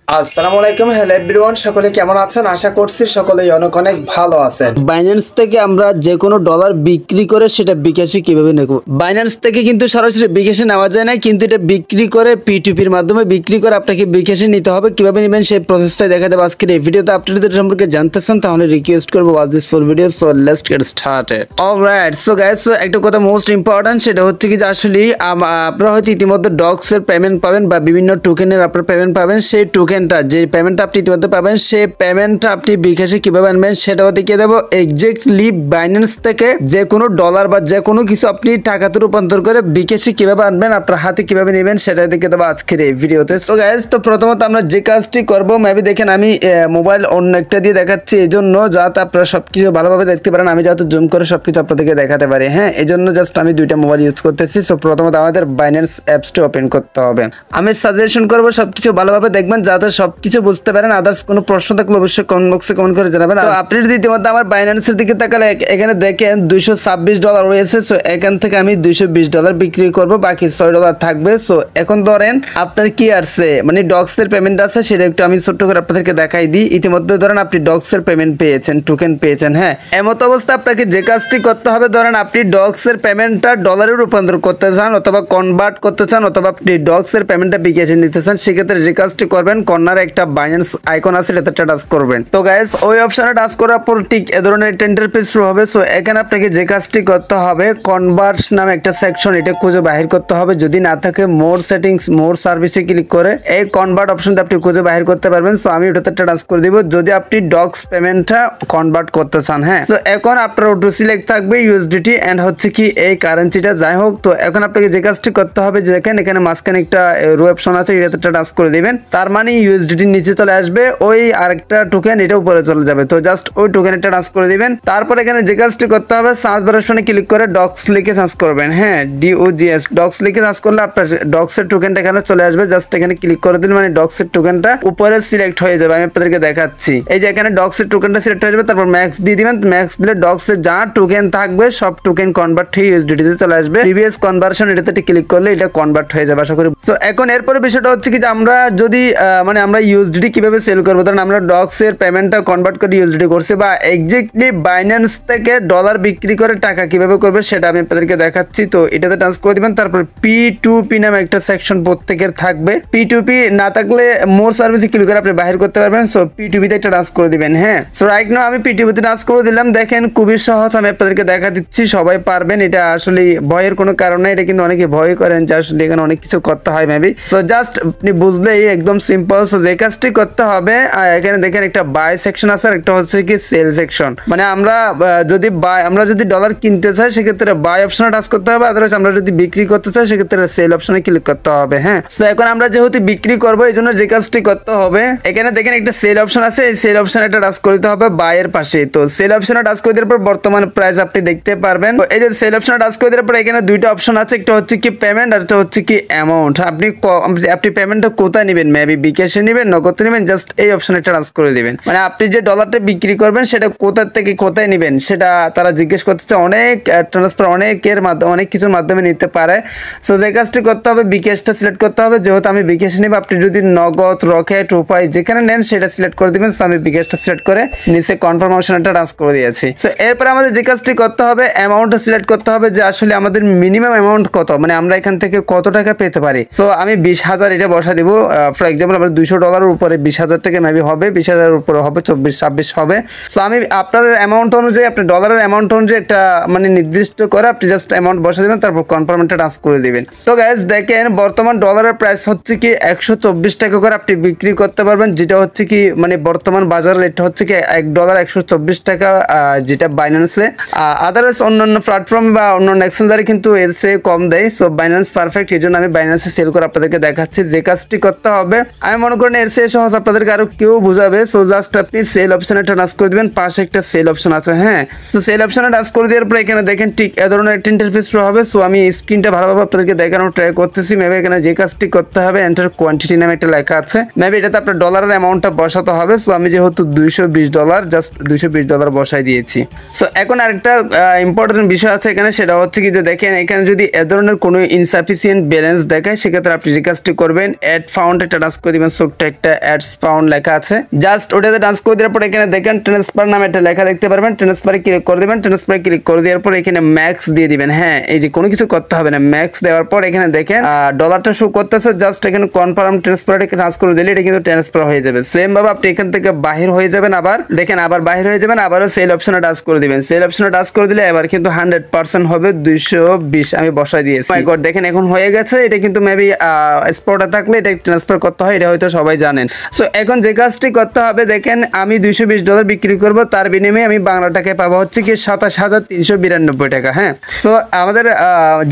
আসসালামু আলাইকুম, hello everyone, সকলে কেমন আছেন? আশা করছি সকলেই অনেক অনেক ভালো আছেন। বাইন্যান্স থেকে আমরা যে কোনো ডলার বিক্রি করে সেটা বিকাশে কিভাবে নেব? বাইন্যান্স থেকে কিন্তু সরাসরি বিকাশে নেওয়া যায় না, কিন্তু এটা বিক্রি করে পিটুপির মাধ্যমে বিক্রি করে আপনাকে বিকাশে নিতে হবে। কিভাবে নেবেন সেই প্রসেসটাই দেখা দেবো আজকের এই ভিডিওতে। আপনি যদি সম্পর্কে জানতে চান তাহলে রিকোয়েস্ট করবো watch this full video. So let's get started. Alright, so guys, so একটা কথা মোস্ট ইম্পর্টেন্ট, সেটা হচ্ছে কি যে আসলে আপনারা হয়তো ইতিমধ্যে ডক্স এর পেমেন্ট পাবেন বা বিভিন্ন টোকেনের আপনার পেমেন্ট পাবেন। সেই টোকেনটা, যে পেমেন্টটা আপনি ইতিমধ্যে পাবেন, সেই পেমেন্টটা আপনি বিকাশে কিভাবে আনবেন সেটাও দেখিয়ে দেবো। এক্স্যাক্টলি বাইন্যান্স থেকে যে কোনো ডলার বা যে কোনো কিছু আপনি টাকাতে রূপান্তর করে বিকাশে কিভাবে আনবেন, আপনার হাতে কিভাবে নেবেন সেটা দেখিয়ে দেবো আজকের এই ভিডিওতে। তো গাইস, তো প্রথমত আমরা যে কাজটি করবো, মেবি দেখেন আমি মোবাইল অন্য একটা দিয়ে দেখাচ্ছি, এই জন্য যাতে আপনারা সবকিছু ভালোভাবে দেখতে পারেন। আমি যাতে জুম করে সবকিছু আপনাদেরকে দেখাতে পারি, হ্যাঁ, এই জন্য জাস্ট আমি দুইটা মোবাইল ইউজ করতেছি। সো প্রথমত আমাদের বাইন্যান্স অ্যাপসটি ওপেন করতে হবে। আমি সাজেশন করবো সবকিছু ভালোভাবে দেখবেন যাতে সবকিছু বুঝতে পারেন। আদার্স কোনো প্রশ্ন থাকলে অবশ্যই কমেন্ট বক্সে কমেন্ট করে জানাবেন। তো আপনি যদি ইতিমধ্যে আমার বাইন্যান্সের দিকে তাকালে এখানে দেখেন $226 রয়েছে। সো এখান থেকে আমি $220 বিক্রি করব, বাকি $6 থাকবে। সো এখন ধরেন আপনার কি আসছে, মানে ডক্সের পেমেন্ট আছে, সেটা একটু আমি ছোট্ট করে আপনাদেরকে দেখাই দিই। ইতিমধ্যে ধরেন আপনি ডক্সের পেমেন্ট পেয়েছেন, টোকেন পেয়েছেন, হ্যাঁ। এমত অবস্থা আপনাকে যে কাজটি করতে হবে, ধরেন আপনি ডক্সের পেমেন্টটা ডলারে রূপান্তর করতে চান অথবা কনভার্ট করতে চান, অথবা আপনি ডক্সের পেমেন্টটা বিকাশে নিতে চান, সেক্ষেত্রে যে কাজটি করবেন, কর্নারে একটা বাইন্যান্স আইকন আছে, এটাতে টাচ করবেন। তো গাইস, ওই অপশনে টাচ করার পর ঠিক এ ধরনের একটা ইন্টারফেস শুরু হবে। সো এখানে আপনাকে যে কাজটি করতে হবে, কনভার্ট নামে একটা সেকশন, এটা খুঁজে বাহির করতে হবে। যদি না থাকে মোর সেটিংস, মোর সার্ভিসে ক্লিক করে এই কনভার্ট অপশনটা আপনি খুঁজে বাহির করতে পারবেন। সো আমি ওটাতে টাচ করে দিব যদি আপনি ডক্স পেমেন্টটা কনভার্ট করতে চান, হ্যাঁ। সো এখন আপনার অটো সিলেক্ট থাকবে ইউএসডিটি এন্ড হচ্ছে কি এই কারেন্সিটা, যাই হোক। তো এখন আপনাকে যে কাজটি করতে হবে, যে দেখেন এখানে মাঝখানে একটা রো অপশন আছে, এটাতে টাচ করে দিবেন। তার মানে ইউএসডিটি নিচে চলে আসবে, ওই আরেকটা টোকেন এটা উপরে চলে যাবে। তো জাস্ট ওই টোকেনটা টাচ করে দিবেন। তারপর এখানে যে কাজটি করতে হবে, সার্চ বার অপশনে ক্লিক করে ডক্স লিখে সার্চ করবেন, হ্যাঁ, DOGS ডক্স লিখে সার্চ করলে আপনার ডক্সের টোকেনটা এখানে চলে আসবে। জাস্ট এখানে ক্লিক করে দিলে মানে ডক্সের টোকেনটা উপরে সিলেক্ট হয়ে যাবে। আমি আপনাদেরকে দেখাচ্ছি, এই যে এখানে ডক্সের টোকেনটা সিলেক্ট হয়ে যাবে। তারপর ম্যাক্স দিয়ে দিবেন। ম্যাক্স দিলে ডক্সের যা টোকেন থাকবে সব টোকেন কনভার্ট হয়ে ইউএসডিটি তে চলে আসবে। প্রিভিয়াস কনভার্সন এটাতে ক্লিক করলে এটা কনভার্ট হয়ে যাবে, আশা করি। সো এখন এরপরে বিষয়টা হচ্ছে কি যে আমরা যদি মানে আমরা ইউএসডিটি কিভাবে সেল করবো, ধরেন আমরা ডক্সের পেমেন্টটা কনভার্ট করে ইউএসডিটি করছি, বা এক্স্যাক্টলি বাইন্যান্স থেকে ডলার বিক্রি করে টাকা কিভাবে করবে সেটা আমি আপনাদেরকে দেখাচ্ছি। তো এটাতে ট্রান্স করে দিবেন। তারপর P2P নামে একটা সেকশন প্রত্যেকের থাকবে। P2P না থাকলে মোর সার্ভিসে ক্লিক করে আপনি বাহির করতে পারবেন। সো P2P তে একটা ট্রান্স করে দিবেন, হ্যাঁ। সো রাইট নাও আমি P2P তে ট্রান্স করে দিলাম। দেখেন খুবই সহজ, আমি আপনাদেরকে দেখা দিচ্ছি, সবাই পারবেন। এটা আসলে ভয়ের কোনো কারণ নাই, এটা কিন্তু অনেকে ভয় করেন যে আসলে এখানে অনেক কিছু করতে হয় মেবি। সো জাস্ট আপনি বুঝলেই একদম সিম্পল। সো যে কাজটি করতে হবে, এখানে দেখেন একটা বাই সেকশন আছে আর একটা হচ্ছে কি সেল সেকশন। মানে আমরা যদি ডলার কিনতে চাই সেক্ষেত্রে বাই অপশনে টাচ করতে হবে, আদারওয়াইজ আমরা যদি বিক্রি করতে চাই সেক্ষেত্রে সেল অপশনে ক্লিক করতে হবে, হ্যাঁ। সো এখন আমরা যেহেতু বিক্রি করবো, এই জন্য যে কাজটি করতে হবে, এখানে দেখেন একটা সেল অপশন আছে, এই সেল অপশনে একটা টাচ করতে হবে বাই এর পাশে। তো সেল অপশনে টাচ করে দেওয়ার পর বর্তমান প্রাইস আপনি দেখতে পারবেন। এই যে সেল অপশনে টাচ করে দেওয়ার পর এখানে দুইটা অপশন আছে, একটা হচ্ছে কি পেমেন্ট আর একটা হচ্ছে কি অ্যামাউন্ট। আপনি পেমেন্টটা কোথায় নেবেন, মেবি বিকাশে নেবেন, নগদ নেবেন, জাস্ট এই অপশনে ট্রান্স করে দিবেন। মানে আপনি যে ডলারটা বিক্রি করবেন সেটা কোথা থেকে কোথায় নেবেন সেটা তারা জিজ্ঞেস করতেছে। অনেক ট্রান্সফার অনেকের মাধ্যমে, অনেক কিছুর মাধ্যমে নিতে পারে। সো যে কাজটি করতে হবে, বিকাশটা সিলেক্ট করতে হবে। যেহেতু আমি বিকাশে নেব, আপনি যদি নগদ, রকেট, উপায় যেখানে নেন সেটা সিলেক্ট করে দিবেন। সো আমি বিকাশটা সিলেক্ট করে নিচে কনফার্ম অপশনটা ট্রান্স করে দিয়েছি। সো এরপর আমাদের যে কাজটি করতে হবে, অ্যামাউন্টটা সিলেক্ট করতে হবে, যে আসলে আমাদের মিনিমাম অ্যামাউন্ট কত, মানে আমরা এখান থেকে কত টাকা পেতে পারি। সো আমি 20,000 এটা বসা দিব। ফর এক্সাম্পল আমরা $200 উপরে 20,000 টাকা মেবি হবে, 20,000 উপরে হবে, 24-26 হবে। সো আমি আপনার অ্যামাউন্ট অনুযায়ী, আপনার ডলারের অ্যামাউন্ট অনুযায়ী একটা মানে নির্দিষ্ট করে আপনি জাস্ট অ্যামাউন্ট বসে দেবেন, তারপর কনফার্মটা ট্রান্স করে দিবেন। তো গাইস দেখেন বর্তমান ডলারের প্রাইস হচ্ছে কি 124 টাকা করে আপনি বিক্রি করতে পারবেন, যেটা হচ্ছে কি মানে বর্তমান বাজার রেট হচ্ছে কি $1 124 টাকা, যেটা বাইন্যান্সে। আদারওয়াইজ অন্যান্য প্ল্যাটফর্ম বা অন্যান্য এক্সচেঞ্জারে কিন্তু এর চেয়ে কম দেয়। সো বাইন্যান্স পারফেক্ট, এই জন্য আমি বাইন্যান্সে সেল করে আপনাদেরকে দেখাচ্ছি যে কাজটি করতে হবে। আমি মনে করেন এর চেয়ে সহজ আপনাদেরকে আরো কেউ বুঝাবে। সো জাস্ট আপনি সেল অপশনে টাচ করে দিবেন, পাশে একটা সেল অপশন আছে, হ্যাঁ। সো সেল অপশনে টাচ করে দেওয়ার পর এখানে দেখেন ঠিক এ ধরনের একটা ইন্টারফেস শুরু হবে। সো আমি স্ক্রিনটা ভালোভাবে আপনাদেরকে দেখানোর ট্রাই করতেছি। মেবি এখানে যে কাজটি করতে হবে, এন্টার কোয়ান্টিটি নামে একটা লেখা আছে, মেবি এটাতে আপনার ডলারের অ্যামাউন্টটা বসাতে হবে। সো আমি যেহেতু $220 জাস্ট $220 বসাই দিয়েছি। সো এখন আরেকটা ইম্পর্টেন্ট বিষয় আছে এখানে, সেটা হচ্ছে কি যে দেখেন এখানে যদি এ ধরনের কোনো ইনসাফিসিয়েন্ট ব্যালেন্স দেখায় সেক্ষেত্রে আপনি যে কাজটি করবেন, অ্যাড ফাউন্ডে টাচ করে দিবেন ছোট্ট একটা অ্যাডস পাউন্ড লেখা আছে, জাস্ট ওটাতে টাচ করে দেওয়ার পর এখানে দেখেন ট্রান্সফার নামে একটা লেখা দেখতে পারবেন। ট্রান্সফারে ক্লিক করে দিবেন, ট্রান্সফারে ক্লিক করে দেওয়ার পর এখানে ম্যাক্স দিয়ে দিবেন। হ্যাঁ, এই যে কোনো কিছু করতে হবে না, ম্যাক্স দেওয়ার পর এখানে দেখেন ডলারটা শো করতেছে, জাস্ট এখানে কনফার্ম ট্রান্সফারে টাচ করে দিলে এটা কিন্তু ট্রান্সফার হয়ে যাবে। সেম ভাবে আপনি এখান থেকে বাহির হয়ে যাবেন, আবার দেখেন আবার বাহির হয়ে যাবেন, আবারও সেল অপশনে টাচ করে দিবেন। সেল অপশনে টাচ করে দিলে এবার কিন্তু 100% হবে 220 আমি বসাই দিয়েছি। মাই গড, দেখেন এখন হয়ে গেছে। এটা কিন্তু মেবি স্পটে থাকলে এটা ট্রান্সফার করতে হয়, এটা হয়তো সবাই জানেন। সো এখন যে কাজটি করতে হবে, দেখেন আমি $220 বিক্রি করব, তার বিনিময়ে আমি বাংলা টাকায় পাবো হচ্ছে কি 27,392 টাকা। হ্যাঁ, সো আমাদের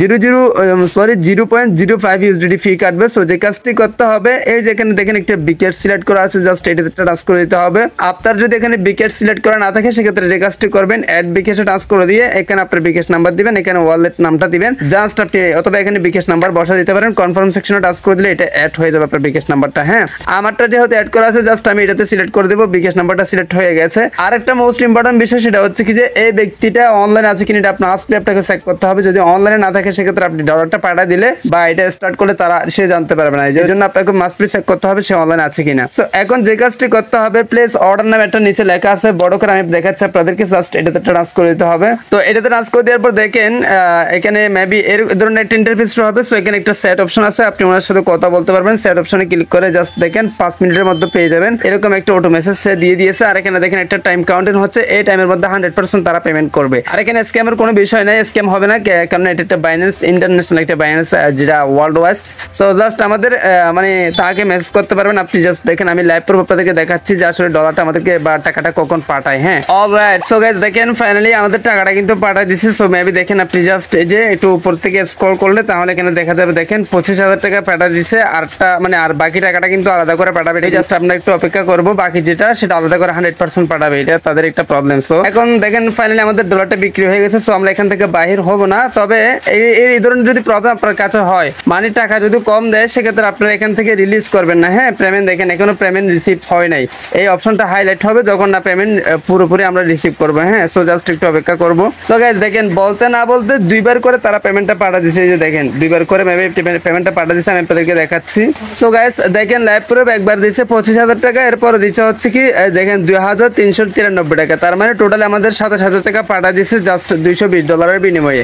0.05 USDT ফি কাটবে। সো যে কাজটি করতে হবে, এই যেখানে দেখেন একটা বিকেট সিলেক্ট করা আছে, জাস্ট এটাতে টাচ করে দিতে হবে। আপনার যদি এখানে বিকেট সিলেক্ট করা না থাকে সেক্ষেত্রে যে কাজটি করবেন, অ্যাড বিকেশে টাচ করে দিয়ে এখানে আপনার বিকেশ নাম্বার দিবেন, এখানে ওয়ালেট নামটা দিবেন, জাস্ট আপনি অথবা এখানে বিকেশ নাম্বার বসা দিতে পারেন। কনফার্ম সেকশনে টাচ করে দিলে এটা অ্যাড হয়ে যাবে আপনার বিকেশ নাম্বারটা। হ্যাঁ, আমারটা যেহেতু অ্যাড করা আছে, জাস্ট আমি এটাতে সিলেক্ট করে দেবো, বিকেশ নাম্বারটা সিলেক্ট হয়ে গেছে। আরেকটা মোস্ট ইম্পর্টেন্ট বিষয় সেটা হচ্ছে কি যে এই ব্যক্তিটা অনলাইন আছে কিনা এটা আপনার আসলে আপনাকে চেক করতে হবে। যদি অনলাইনে না থাকে সেক্ষেত্রে আপনি ডলারটা পাঠিয়ে দিলে বা এটা স্টার্ট করলে তারা সে জানতে পারবে না, এই জন্য আপনাকে মাস্ট বি চেক করতে হবে সে অনলাইনে আছে কিনা। সো এখন যে কাজটি করতে হবে, প্লেস অর্ডার নামে একটা নিচে লেখা আছে, বড় করে আমি দেখাচ্ছি আপনাদেরকে, জাস্ট এটাতে টাচ করে দিতে হবে। তো এটাতে টাচ করে দেওয়ার পর দেখেন এখানে মেবি এর ধরনের একটা ইন্টারফেস হবে। সো এখানে একটা সেট অপশন আছে, আপনি ওনার সাথে কথা বলতে পারবেন। সেট অপশনে ক্লিক করে জাস্ট দেখেন 5 মিনিটের মধ্যে পেয়ে যাবেন, এরকম একটা অটো মেসেজ সে দিয়ে দিয়েছে। আর এখানে দেখেন একটা টাইম কাউন্টিং হচ্ছে, এই টাইমের মধ্যে 100% তারা পেমেন্ট করবে। আর এখানে স্ক্যামের কোনো বিষয় নাই, স্ক্যাম হবে না, কারণ এটা একটা বাইন্যান্স ইন্টারন্যাশনাল একটা বাইন্যান্স যেটা ওয়ার্ল্ড ওয়াইজ। সো জাস্ট আমাদের মানে তাকে মেসেজ করতে পারবেন। আপনি জাস্ট দেখেন আমি লাইভ প্রুফ আপনাদেরকে দেখাচ্ছি যে আসলে ডলারটা আমাদেরকে বা টাকাটা কখন পাঠায়। হ্যাঁ, অলরাইট। সো গাইস দেখেন ফাইনালি আমাদের টাকাটা কিন্তু পাঠায় দিছে। সো মেবি দেখেন আপনি জাস্ট এই যে একটু উপর থেকে স্ক্রল করলে তাহলে এখানে দেখা যাবে, দেখেন 25,000 টাকা পাঠায় দিছে। আরটা মানে আর বাকি টাকাটা কিন্তু আলাদা করে পাঠাবে, জাস্ট আমরা একটু অপেক্ষা করব, বাকি যেটা সেটা আলাদা করে 100% পাঠাবে, এটা তাদের একটা প্রবলেম। সো এখন দেখেন ফাইনালি আমাদের ডলারটা বিক্রি হয়ে গেছে। সো আমরা এখান থেকে বাহির হব না, তবে এই ধরনের যদি প্রবলেম আপনার কাছে হয়, মানে টাকা যদি কম দেয় সেক্ষেত্রে আপনারা এখান থেকে রিলিজ করবেন না। হ্যাঁ, পেমেন্ট দেখেন এখনো পেমেন্ট রিসিভ হয় নাই, এই অপশনটা হাইলাইট হবে যখন না পেমেন্ট পুরোপুরি আমরা রিসিভ করবো। হ্যাঁ, সো জাস্ট একটু অপেক্ষা করবো। তো গাইস দেখেন বলতে না বলতে 2বার করে তারা পেমেন্টটা পাঠা দিছে, এই যে দেখেন 2বার করে পেমেন্টটা পাঠা দিছে, আমি আপনাদেরকে দেখাচ্ছি। সো গাইস দেখেন লাইভ প্রুফ একবার দিছে 25,000 টাকা, এরপরে দিচ্ছে হচ্ছে কি দেখেন 2,393 টাকা, তার মানে টোটাল আমাদের 27,000 টাকা পাঠা দিছে জাস্ট $220 বিনিময়ে।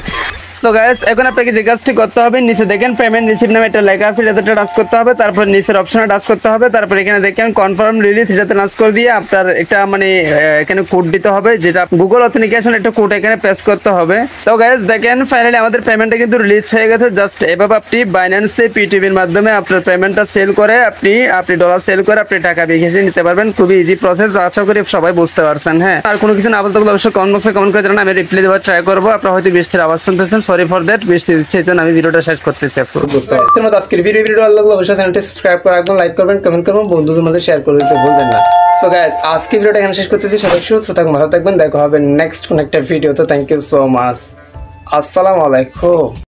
সো গাইস এখন আপনাকে যে কাজটি করতে হবে, নিচে দেখেন পেমেন্ট রিসিভ নামে একটা লেখা আছে, এটাতে টাচ করতে হবে, তারপর নিচের অপশনে টাচ করতে হবে, তারপর এখানে দেখেন কনফার্ম রিলিজ, এটাতে টাচ করে দিয়ে আপনার একটা মানে এখানে কোড দিতে হবে, যেটা গুগল অথেন্টিকেশন একটা কোড এখানে পেস্ট করতে হবে। তো গাইস দেখেন ফাইনালি আমাদের পেমেন্টটা কিন্তু রিলিজ হয়ে গেছে। জাস্ট এভাবে আপনি বাইন্যান্সে পিটিভির মাধ্যমে আপনার পেমেন্টটা সেল করে আপনি ডলার সেল করে আপনি টাকা বিকাশে নিতে পারবেন। খুবই ইজি প্রসেস, আশা করি সবাই বুঝতে পারছেন। হ্যাঁ, আর কোনো কিছু না বলতে গেলে অবশ্যই কমেন্ট বক্সে কমেন্ট করে জানান, আমি রিপ্লাই দেওয়ার ট্রাই করবো। আপনারা হয়তো বৃষ্টির আওয়াজ শুনতেছেন, সরি ফর দ্যাট, বৃষ্টি দিচ্ছে এই জন্য আমি ভিডিওটা শেষ করতেছি। আজকের ভিডিও ভালো লাগলে অবশ্যই চ্যানেলটি সাবস্ক্রাইব করে রাখবেন, লাইক করবেন, কমেন্ট করবেন, বন্ধুদের মধ্যে শেয়ার করে দিতে ভুলবেন না। সো গাইস আজকে ভিডিওটা এখানে শেষ করতেছি, সবাই সুস্থ থাকুন, ভালো থাকবেন, দেখা হবে নেক্সট কোন একটা ভিডিওতে। থ্যাংক ইউ সো মাচ, আসসালামু আলাইকুম।